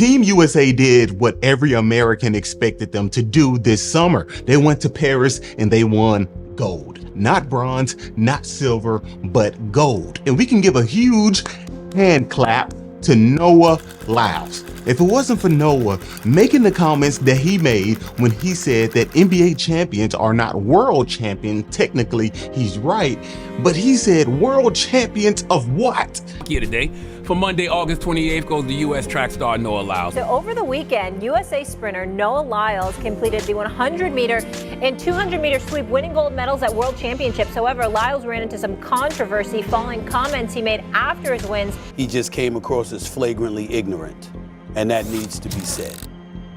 Team USA did what every American expected them to do this summer. They went to Paris and they won gold. Not bronze, not silver, but gold. And we can give a huge hand clap to Noah Lyles. If it wasn't for Noah making the comments that he made when he said that NBA champions are not world champions, technically he's right, but he said world champions of what? Here today. For Monday, August 28th, goes the U.S. track star Noah Lyles. So over the weekend, USA sprinter Noah Lyles completed the 100-meter and 200-meter sweep, winning gold medals at World Championships. However, Lyles ran into some controversy following comments he made after his wins. He just came across as flagrantly ignorant, and that needs to be said.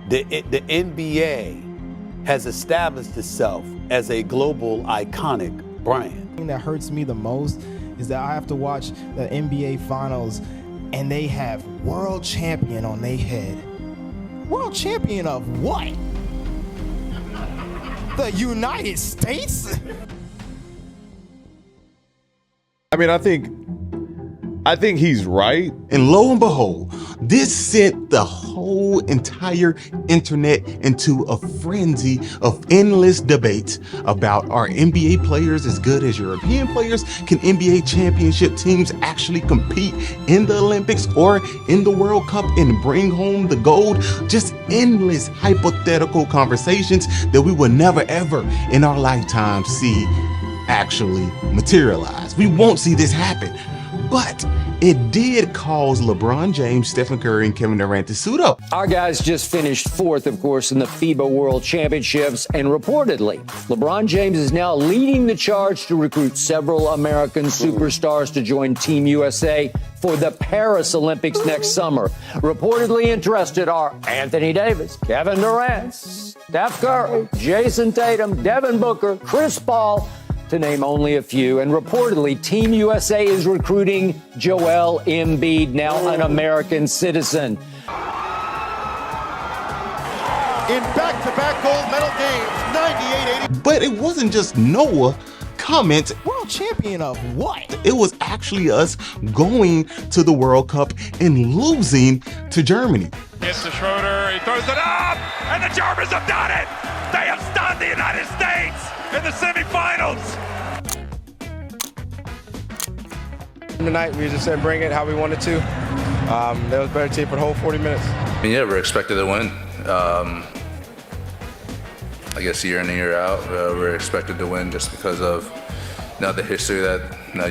The NBA has established itself as a global iconic brand. The thing that hurts me the most is that I have to watch the NBA Finals and they have world champion on their head. World champion of what? The United States? I mean, I think he's right. And lo and behold, this sent the whole entire internet into a frenzy of endless debates about, are NBA players as good as European players? Can NBA championship teams actually compete in the Olympics or in the World Cup and bring home the gold? Just endless hypothetical conversations that we will never ever in our lifetime see actually materialize. We won't see this happen. But it did cause LeBron James, Stephen Curry, and Kevin Durant to suit up. Our guys just finished fourth, of course, in the FIBA World Championships, and reportedly, LeBron James is now leading the charge to recruit several American superstars to join Team USA for the Paris Olympics next summer. Reportedly interested are Anthony Davis, Kevin Durant, Steph Curry, Jason Tatum, Devin Booker, Chris Paul, to name only a few. And reportedly, Team USA is recruiting Joel Embiid, now an American citizen. In back-to-back gold medal games, 98-80. But it wasn't just Noah comment. World champion of what? It was actually us going to the World Cup and losing to Germany. Gets to Schroeder, he throws it up, and the Germans have done it! They have stunned the United States in the semifinals! Tonight, we just didn't bring it how we wanted to. That was a better team for the whole 40 minutes. Yeah, we're expected to win. I guess year in and year out, we're expected to win just because of the history that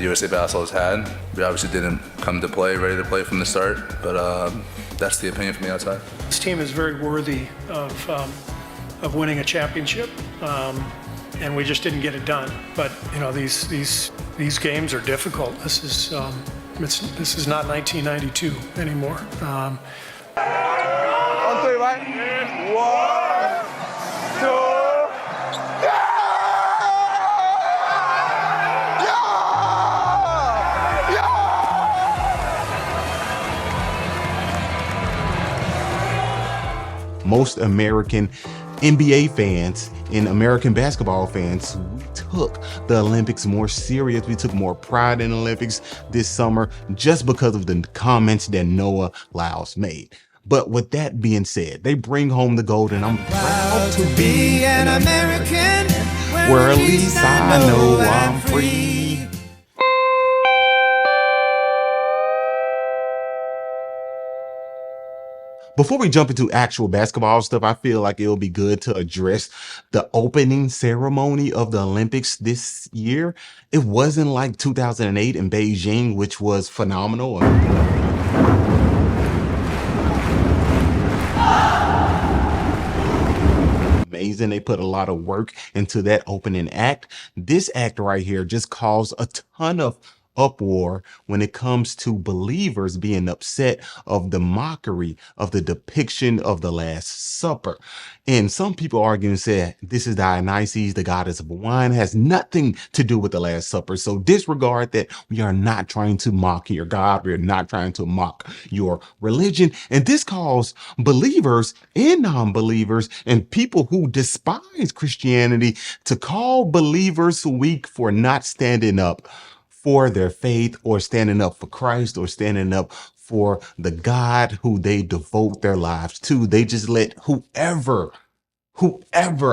USA Basketball has had. We obviously didn't come to play, ready to play from the start, but that's the opinion from the outside. This team is very worthy of winning a championship, and we just didn't get it done. But these games are difficult. This is not 1992 anymore. On three, right? 1, 2. Most American NBA fans and American basketball fans, we took the Olympics more serious. We took more pride in the Olympics this summer just because of the comments that Noah Lyles made. But with that being said, they bring home the gold, and I'm proud to be an American, where at least I know I'm free. Before we jump into actual basketball stuff, I feel like it'll be good to address the opening ceremony of the Olympics this year. It wasn't like 2008 in Beijing, which was phenomenal. Amazing. They put a lot of work into that opening act. This act right here just caused a ton of uproar when it comes to believers being upset of the mockery of the depiction of the Last Supper. And some people argue and say this is Dionysus, the goddess of wine, has nothing to do with the Last Supper. So disregard that. We are not trying to mock your God. We are not trying to mock your religion. And this caused believers and non-believers and people who despise Christianity to call believers weak for not standing up for their faith, or standing up for Christ, or standing up for the God who they devote their lives to. They just let whoever,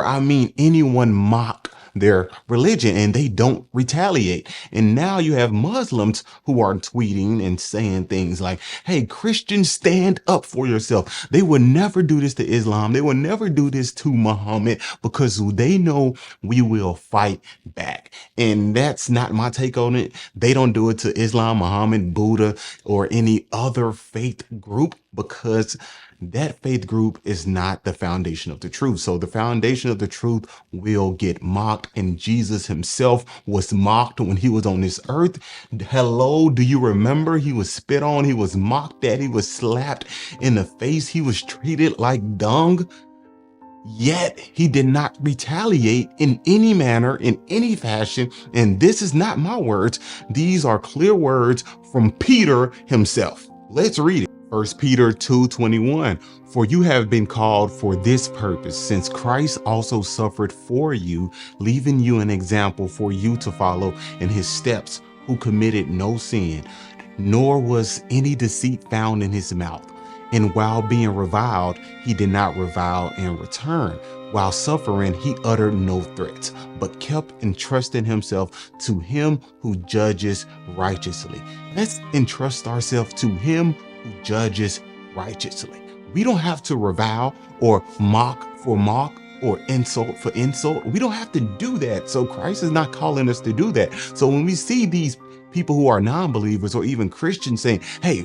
I mean, anyone mock their religion and they don't retaliate. And now you have Muslims who are tweeting and saying things like, hey, Christians, stand up for yourself. They will never do this to Islam. They will never do this to Muhammad because they know we will fight back. And that's not my take on it. They don't do it to Islam, Muhammad, Buddha, or any other faith group because that faith group is not the foundation of the truth. So the foundation of the truth will get mocked, and Jesus himself was mocked when he was on this earth. Hello, do you remember? He was spit on, he was mocked at, he was slapped in the face, he was treated like dung. Yet he did not retaliate in any manner, in any fashion. And this is not my words. These are clear words from Peter himself. Let's read it. 1 Peter 2:21, for you have been called for this purpose, since Christ also suffered for you, leaving you an example for you to follow in his steps, who committed no sin, nor was any deceit found in his mouth. And while being reviled, he did not revile in return. While suffering, he uttered no threats, but kept entrusting himself to him who judges righteously. Let's entrust ourselves to him who judges righteously. We don't have to revile or mock for mock or insult for insult. We don't have to do that. So Christ is not calling us to do that. So when we see these people who are non-believers or even Christians saying, hey,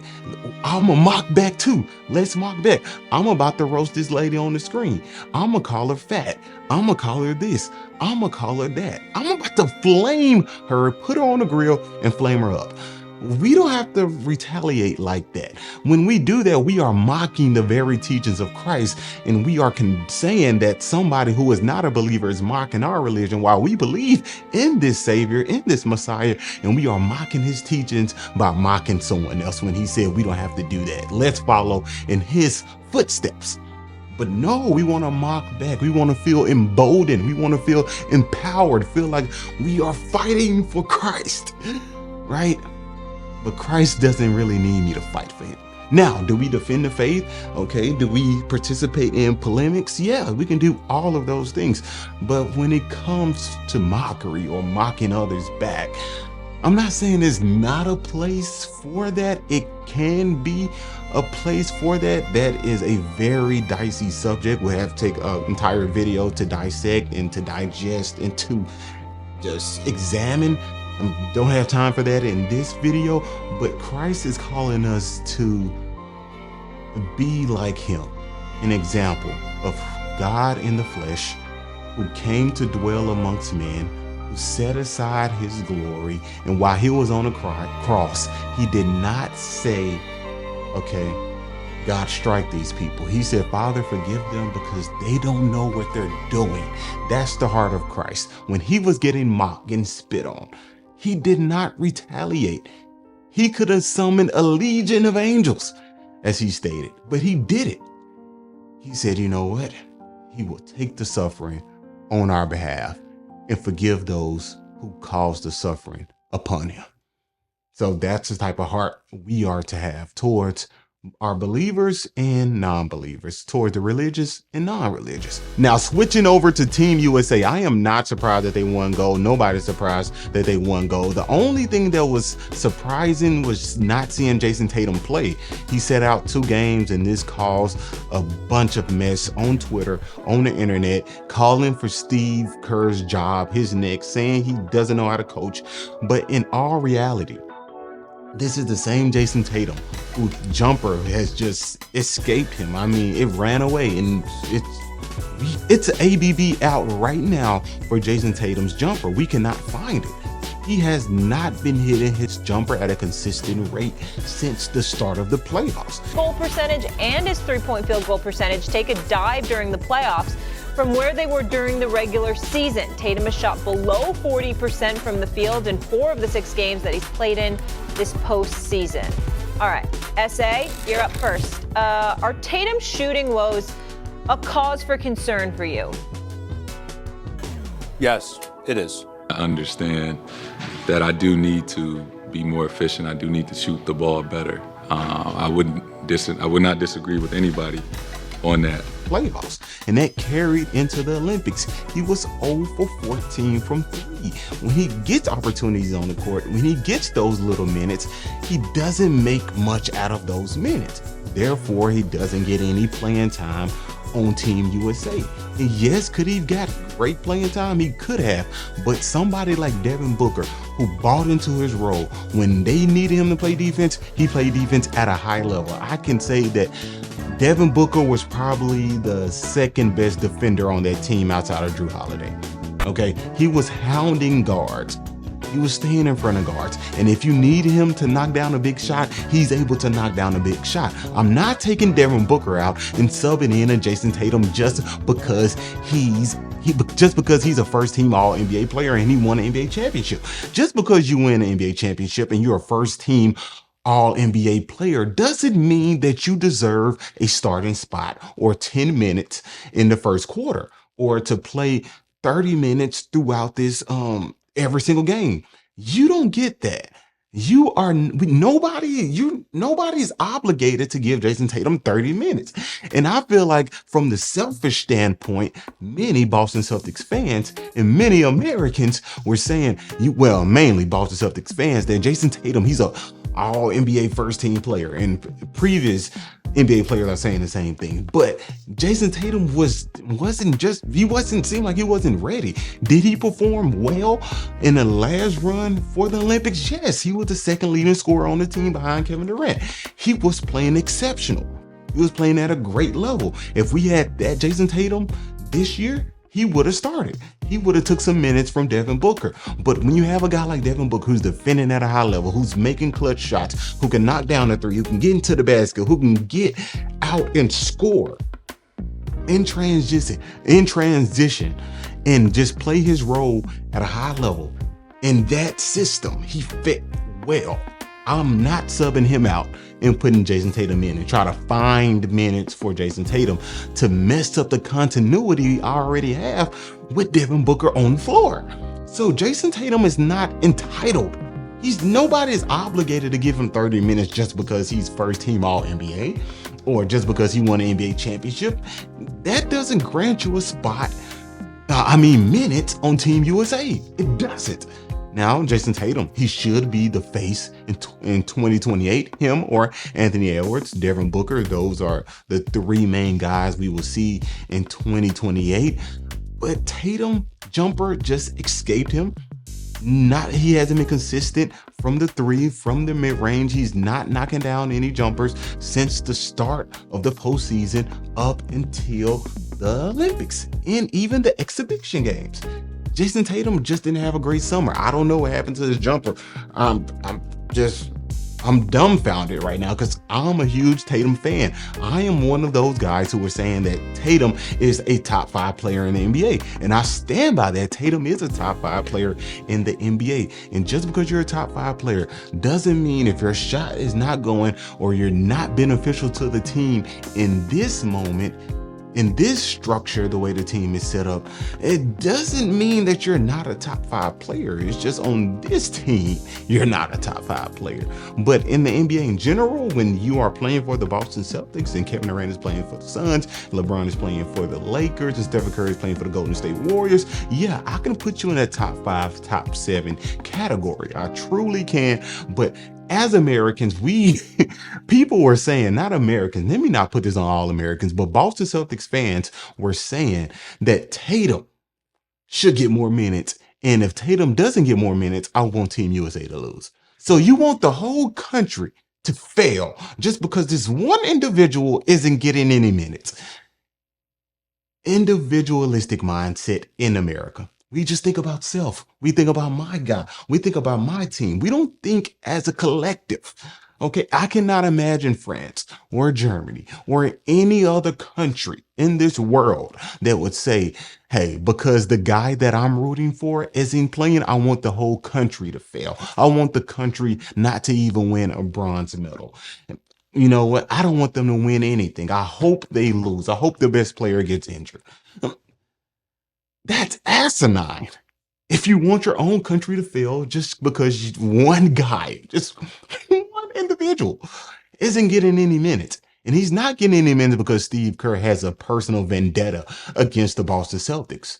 I'm gonna mock back too. Let's mock back. I'm about to roast this lady on the screen. I'm gonna call her fat. I'm gonna call her this. I'm gonna call her that. I'm about to flame her, put her on the grill and flame her up. We don't have to retaliate like that. When we do that, we are mocking the very teachings of Christ, and we are saying that somebody who is not a believer is mocking our religion while we believe in this Savior, in this Messiah, and we are mocking his teachings by mocking someone else when he said we don't have to do that. Let's follow in his footsteps. But no, we want to mock back. We want to feel emboldened. We want to feel empowered, feel like we are fighting for Christ, right? But Christ doesn't really need me to fight for him. Now, do we defend the faith? Okay. Do we participate in polemics? Yeah, we can do all of those things. But when it comes to mockery or mocking others back, I'm not saying there's not a place for that. It can be a place for that. That is a very dicey subject. We'll have to take an entire video to dissect and to digest and to just examine. Don't have time for that in this video, but Christ is calling us to be like him, an example of God in the flesh who came to dwell amongst men, who set aside his glory. And while he was on the cross, he did not say, okay, God, strike these people. He said, Father, forgive them because they don't know what they're doing. That's the heart of Christ. When he was getting mocked and spit on, he did not retaliate. He could have summoned a legion of angels, as he stated, but he did it. He said, you know what? He will take the suffering on our behalf and forgive those who caused the suffering upon him. So that's the type of heart we are to have towards our believers and non-believers, towards the religious and non-religious. Now, switching over to Team USA, I am not surprised that they won gold. Nobody's surprised that they won gold. The only thing that was surprising was not seeing Jason Tatum play. He set out 2 games, and this caused a bunch of mess on Twitter, on the internet, calling for Steve Kerr's job, his neck, saying he doesn't know how to coach. But in all reality, this is the same Jason Tatum whose jumper has just escaped him. I mean, it ran away, and it's ABB out right now for Jason Tatum's jumper. We cannot find it. He has not been hitting his jumper at a consistent rate since the start of the playoffs. Goal percentage and his three-point field goal percentage take a dive during the playoffs from where they were during the regular season. Tatum has shot below 40% from the field in 4 of the 6 games that he's played in this postseason. All right, SA, you're up first. Are Tatum's shooting woes a cause for concern for you? Yes, it is. I understand that I do need to be more efficient. I do need to shoot the ball better. I would not disagree with anybody on that. Playoffs, and that carried into the Olympics. He was 0 for 14 from 3. When he gets opportunities on the court, when he gets those little minutes, he doesn't make much out of those minutes. Therefore, he doesn't get any playing time on Team USA. And yes, could he have got great playing time? He could have, but somebody like Devin Booker, who bought into his role, when they needed him to play defense, he played defense at a high level. I can say that Devin Booker was probably the second best defender on that team outside of Drew Holiday. Okay, he was hounding guards. He was staying in front of guards. And if you need him to knock down a big shot, he's able to knock down a big shot. I'm not taking Devin Booker out and subbing in a Jason Tatum just because he's a first-team All-NBA player and he won an NBA championship. Just because you win an NBA championship and you're a first-team All-NBA player doesn't mean that you deserve a starting spot or 10 minutes in the first quarter or to play 30 minutes throughout this every single game. You don't get that. Nobody's obligated to give Jason Tatum 30 minutes. And I feel like from the selfish standpoint, many Boston Celtics fans and many Americans were saying, mainly Boston Celtics fans, that Jason Tatum, he's a All NBA first team player, and previous NBA players are saying the same thing. But Jason Tatum seemed like he wasn't ready. Did he perform well in the last run for the Olympics? Yes, he was the second leading scorer on the team behind Kevin Durant. He was playing exceptional. He was playing at a great level. If we had that Jason Tatum this year, he would have started. He would have took some minutes from Devin Booker. But when you have a guy like Devin Booker who's defending at a high level, who's making clutch shots, who can knock down a three, who can get into the basket, who can get out and score in transition, and just play his role at a high level, in that system, he fit well. I'm not subbing him out and putting Jason Tatum in and try to find minutes for Jason Tatum to mess up the continuity I already have with Devin Booker on the floor. So Jason Tatum is not entitled. Nobody is obligated to give him 30 minutes just because he's first team All NBA or just because he won an NBA championship. That doesn't grant you a spot, minutes on Team USA. It doesn't. Now, Jason Tatum, he should be the face in 2028, him or Anthony Edwards, Devin Booker. Those are the three main guys we will see in 2028. But Tatum jumper just escaped him. He hasn't been consistent from the three, from the mid-range. He's not knocking down any jumpers since the start of the postseason up until the Olympics and even the exhibition games. Jason Tatum just didn't have a great summer. I don't know what happened to his jumper. I'm dumbfounded right now because I'm a huge Tatum fan. I am one of those guys who were saying that Tatum is a top 5 player in the NBA. And I stand by that. Tatum is a top 5 player in the NBA. And just because you're a top 5 player doesn't mean if your shot is not going or you're not beneficial to the team in this moment, in this structure, the way the team is set up, it doesn't mean that you're not a top 5 player. It's just on this team, you're not a top 5 player. But in the NBA in general, when you are playing for the Boston Celtics and Kevin Durant is playing for the Suns, LeBron is playing for the Lakers, and Stephen Curry is playing for the Golden State Warriors, yeah, I can put you in that top 5, top 7 category. I truly can. But as Americans, people were saying, not Americans, let me not put this on all Americans, but Boston Celtics fans were saying that Tatum should get more minutes. And if Tatum doesn't get more minutes, I want Team USA to lose. So you want the whole country to fail just because this one individual isn't getting any minutes. Individualistic mindset in America. We just think about self. We think about my guy. We think about my team. We don't think as a collective. Okay, I cannot imagine France or Germany or any other country in this world that would say, hey, because the guy that I'm rooting for isn't playing, I want the whole country to fail. I want the country not to even win a bronze medal. You know what? I don't want them to win anything. I hope they lose. I hope the best player gets injured. That's asinine. If you want your own country to fail just because one guy, just one individual, isn't getting any minutes. And he's not getting any minutes because Steve Kerr has a personal vendetta against the Boston Celtics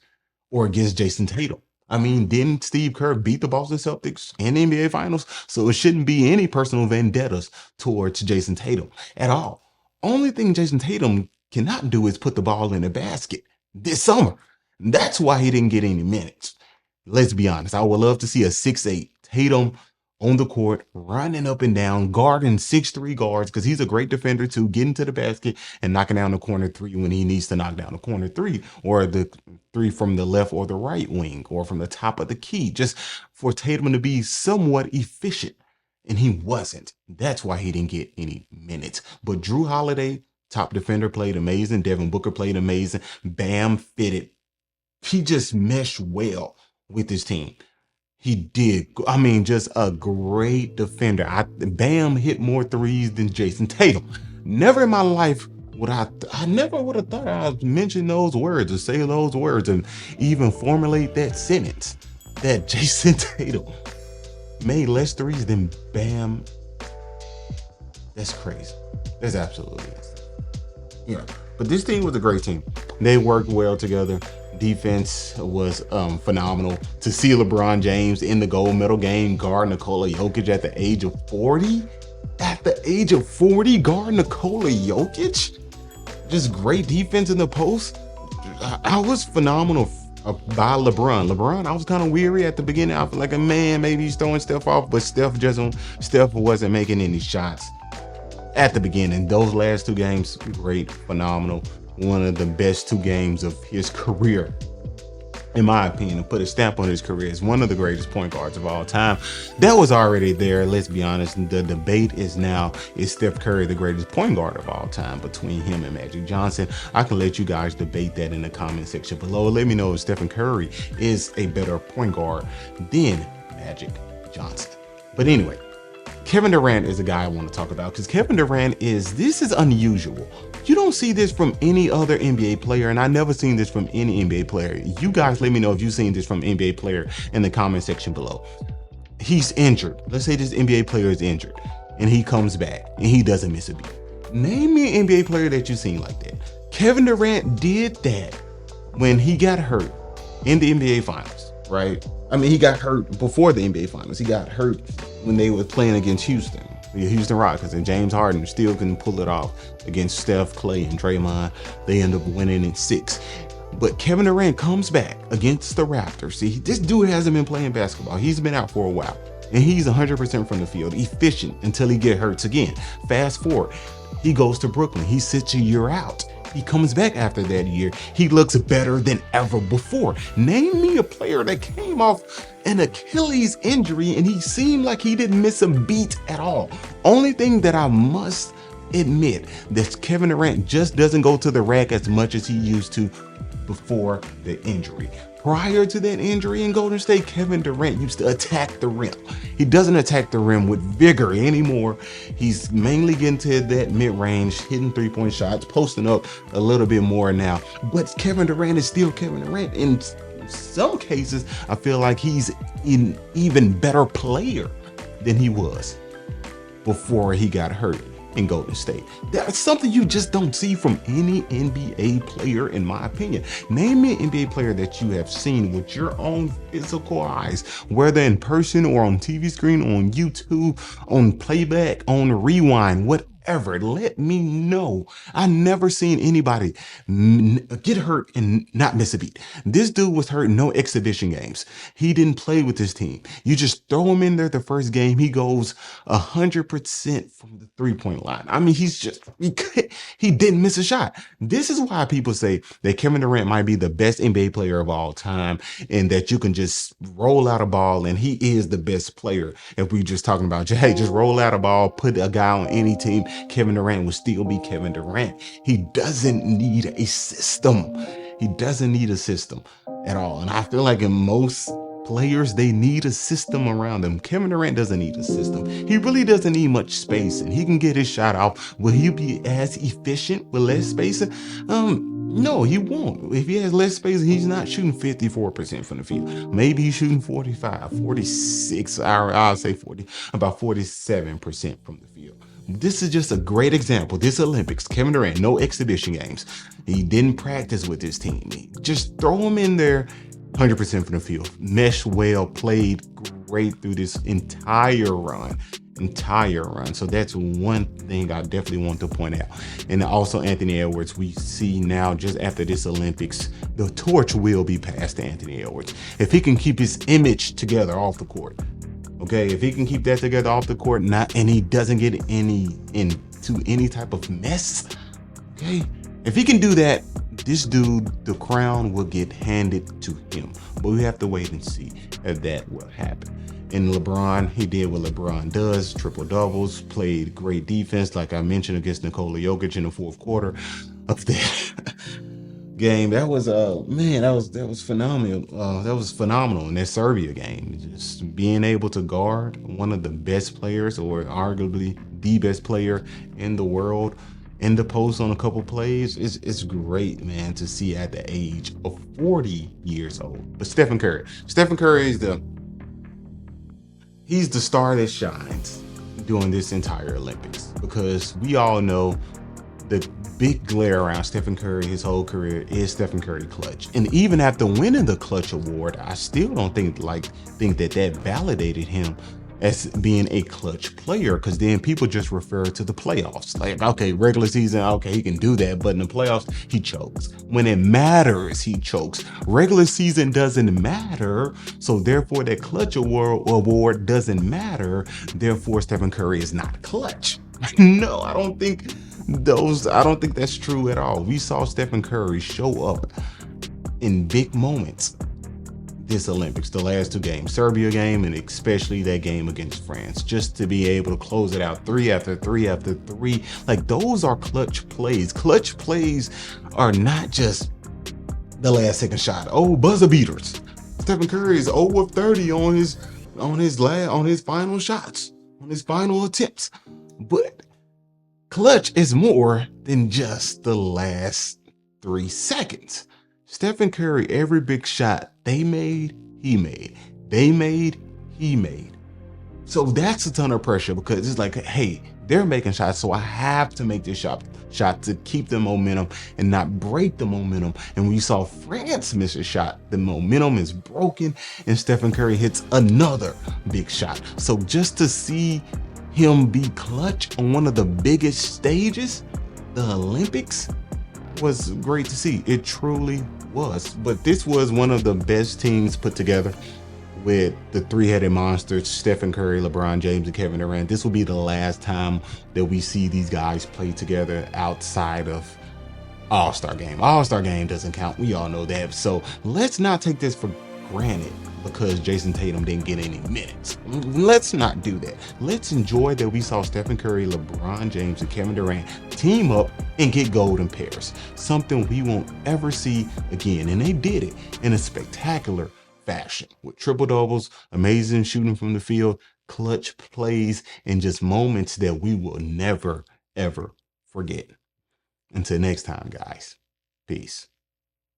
or against Jason Tatum. I mean, didn't Steve Kerr beat the Boston Celtics in the NBA Finals? So it shouldn't be any personal vendettas towards Jason Tatum at all. Only thing Jason Tatum cannot do is put the ball in the basket this summer. That's why he didn't get any minutes. Let's be honest. I would love to see a 6'8" Tatum on the court, running up and down, guarding 6'3" guards, because he's a great defender too, getting to the basket and knocking down the corner three when he needs to knock down the corner three, or the three from the left or the right wing, or from the top of the key, just for Tatum to be somewhat efficient. And he wasn't. That's why he didn't get any minutes. But Drew Holiday, top defender, played amazing. Devin Booker played amazing. Bam fitted. He just meshed well with his team. He did. I mean, just a great defender. Bam hit more threes than Jason Tatum. Never in my life would I never would have thought I'd mention those words or say those words and even formulate that sentence that Jason Tatum made less threes than Bam. That's crazy. That's absolutely insane. Yeah. But this team was a great team. They worked well together. Defense was phenomenal. To see LeBron James in the gold medal game guard Nikola Jokic at the age of 40? At the age of 40, guard Nikola Jokic? Just great defense in the post. I was phenomenal by LeBron. I was kind of weary at the beginning. I feel like, man, maybe he's throwing Steph off, but Steph wasn't making any shots at the beginning. Those last two games, great, phenomenal. One of the best 2 games of his career, in my opinion. Put a stamp on his career as one of the greatest point guards of all time. That was already there. Let's be honest. The debate is now, is Steph Curry the greatest point guard of all time between him and Magic Johnson? I can let you guys debate that in the comment section below. Let me know if Stephen Curry is a better point guard than Magic Johnson. But anyway, Kevin Durant is a guy I want to talk about, because Kevin Durant this is unusual. You don't see this from any other NBA player, and I never seen this from any NBA player. You guys let me know if you've seen this from an NBA player in the comment section below. He's injured. Let's say this NBA player is injured, and he comes back, and he doesn't miss a beat. Name me an NBA player that you've seen like that. Kevin Durant did that when he got hurt in the NBA Finals, right? I mean, he got hurt before the NBA Finals. He got hurt when they were playing against the Houston Rockets, and James Harden still couldn't pull it off against Steph, Clay, and Draymond. They end up winning in 6. But Kevin Durant comes back against the Raptors. See, this dude hasn't been playing basketball. He's been out for a while, and he's 100% from the field, efficient until he gets hurt again. Fast forward, he goes to Brooklyn. He sits a year out. He comes back after that year. He looks better than ever before. Name me a player that came off an Achilles injury and he seemed like he didn't miss a beat at all. Only thing that I must admit, that Kevin Durant just doesn't go to the rack as much as he used to before the injury. Prior to that injury in Golden State, Kevin Durant used to attack the rim. He doesn't attack the rim with vigor anymore. He's mainly getting to that mid-range, hitting 3-point shots, posting up a little bit more now. But Kevin Durant is still Kevin Durant. In some cases, I feel like he's an even better player than he was before he got hurt in Golden State. That's something you just don't see from any NBA player, in my opinion. Name me an NBA player that you have seen with your own physical eyes, whether in person or on TV screen, on YouTube, on playback, on rewind, whatever. Let me know. I never seen anybody get hurt and not miss a beat. This dude was hurt in no exhibition games. He didn't play with his team. You just throw him in there the first game, he goes 100% from the 3-point line. I mean, he didn't miss a shot. This is why people say that Kevin Durant might be the best NBA player of all time, and that you can just roll out a ball and he is the best player. If we just talking about, hey, just roll out a ball, put a guy on any team, Kevin Durant will still be Kevin Durant. He doesn't need a system. He doesn't need a system at all. And I feel like in most players, they need a system around them. Kevin Durant doesn't need a system. He really doesn't need much space, and he can get his shot off. Will he be as efficient with less spacing? No, he won't. If he has less space, he's not shooting 54% from the field. Maybe he's shooting 45, 46, I'll say 40, about 47% from the field. This is just a great example. This Olympics, Kevin Durant, no exhibition games. He didn't practice with his team. Just throw him in there 100% from the field. Mesh well, played great through this entire run. So that's one thing I definitely want to point out. And also Anthony Edwards, we see now just after this Olympics, the torch will be passed to Anthony Edwards. If he can keep his image together off the court, okay, if he can keep that together off the court, and he doesn't get into any type of mess, okay, if he can do that, this dude, the crown will get handed to him. But we have to wait and see if that will happen. And LeBron, he did what LeBron does, triple doubles, played great defense, like I mentioned, against Nikola Jokic in the fourth quarter of that game. That was man, that was phenomenal. That was phenomenal in that Serbia game. Just being able to guard one of the best players, or arguably the best player in the world, in the post on a couple plays, it's great, man, to see at the age of 40 years old. But Stephen Curry is he's the star that shines during this entire Olympics, because we all know the big glare around Stephen Curry his whole career is Stephen Curry clutch. And even after winning the clutch award, I still don't think that validated him as being a clutch player, because then people just refer to the playoffs. Like, okay, regular season, okay, he can do that, but in the playoffs, he chokes. When it matters, he chokes. Regular season doesn't matter, so therefore that clutch award doesn't matter. Therefore, Stephen Curry is not clutch. No, I don't think that's true at all. We saw Stephen Curry show up in big moments this Olympics, the last two games, Serbia game, and especially that game against France, just to be able to close it out 3 after 3 after 3. Like, those are clutch plays. Clutch plays are not just the last second shot. Oh, buzzer beaters. Stephen Curry is 0 of 30 on his final shots, on his final attempts. But clutch is more than just the last 3 seconds. Stephen Curry, every big shot they made, he made. They made, he made. So that's a ton of pressure, because it's like, hey, they're making shots, so I have to make this shot to keep the momentum and not break the momentum. And when you saw France miss a shot, the momentum is broken, and Stephen Curry hits another big shot. So just to see him be clutch on one of the biggest stages, the Olympics, was great to see. It truly was. But this was one of the best teams put together, with the three-headed monsters, Stephen Curry, LeBron James, and Kevin Durant. This will be the last time that we see these guys play together outside of All-Star Game. All-Star Game doesn't count. We all know that. So let's not take this for granted because Jason Tatum didn't get any minutes. Let's not do that. Let's enjoy that we saw Stephen Curry, LeBron James, and Kevin Durant team up and get golden pairs. Something we won't ever see again. And they did it in a spectacular fashion with triple doubles, amazing shooting from the field, clutch plays, and just moments that we will never, ever forget. Until next time, guys. Peace.